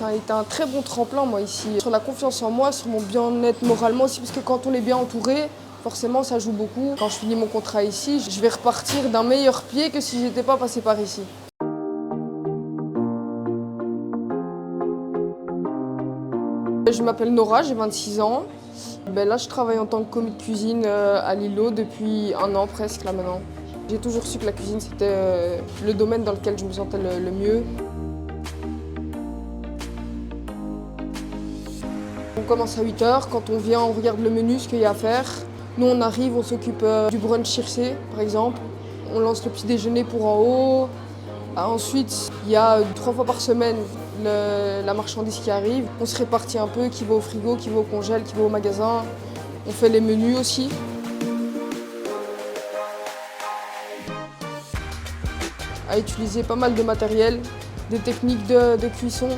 Ça a été un très bon tremplin, moi, ici. Sur la confiance en moi, sur mon bien-être moralement aussi, parce que quand on est bien entouré, forcément, ça joue beaucoup. Quand je finis mon contrat ici, je vais repartir d'un meilleur pied que si je n'étais pas passé par ici. Je m'appelle Nora, j'ai 26 ans. Là, je travaille en tant que commis de cuisine à Lillo depuis 1 an presque, là maintenant. J'ai toujours su que la cuisine, c'était le domaine dans lequel je me sentais le mieux. On commence à 8 h, quand on vient, on regarde le menu, ce qu'il y a à faire. Nous, on arrive, on s'occupe du brunch circé, par exemple. On lance le petit déjeuner pour en haut. Ensuite, il y a 3 fois par semaine la marchandise qui arrive. On se répartit un peu, qui va au frigo, qui va au congèle, qui va au magasin. On fait les menus aussi. À utiliser pas mal de matériel, des techniques de cuisson.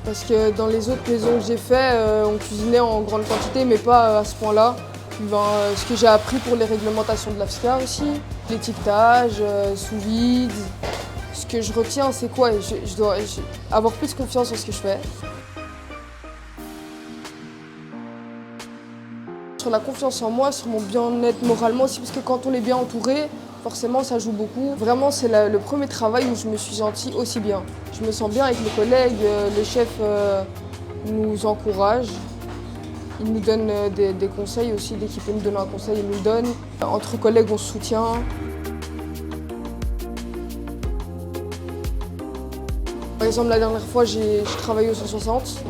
Parce que dans les autres maisons que j'ai fait, on cuisinait en grande quantité, mais pas à ce point-là. Ce que j'ai appris pour les réglementations de l'AFSCA aussi, l'étiquetage, sous vide. Ce que je retiens, c'est quoi? Je dois avoir plus confiance en ce que je fais. Sur la confiance en moi, sur mon bien-être moralement aussi, parce que quand on est bien entouré, forcément ça joue beaucoup. Vraiment, c'est le premier travail où je me suis sentie aussi bien. Je me sens bien avec mes collègues, le chef nous encourage. Il nous donne des conseils aussi, dès qu'il peut nous donner un conseil, il nous le donne. Entre collègues, on se soutient. Par exemple, la dernière fois, j'ai travaillé au 160.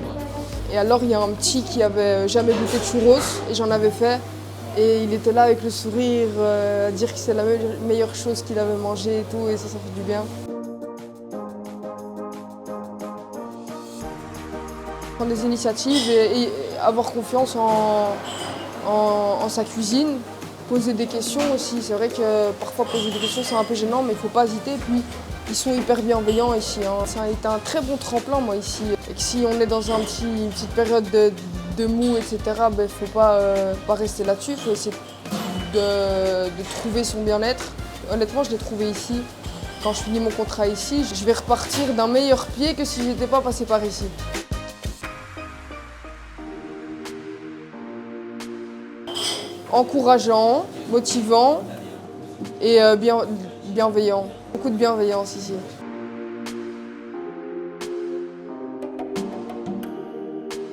Et alors, il y a un petit qui avait jamais goûté de churros et j'en avais fait. Et il était là avec le sourire, à dire que c'est la meilleure chose qu'il avait mangé et tout, et ça fait du bien. Prendre des initiatives et avoir confiance en sa cuisine. Poser des questions aussi. C'est vrai que parfois poser des questions, c'est un peu gênant, mais il ne faut pas hésiter. Puis, ils sont hyper bienveillants ici. Ça a été un très bon tremplin, moi, ici. Et que si on est dans une petite période de mou, etc., il ne faut pas rester là-dessus. Il faut essayer de trouver son bien-être. Honnêtement, je l'ai trouvé ici. Quand je finis mon contrat ici, je vais repartir d'un meilleur pied que si je n'étais pas passé par ici. Encourageant, motivant et bienveillant. Beaucoup de bienveillance ici.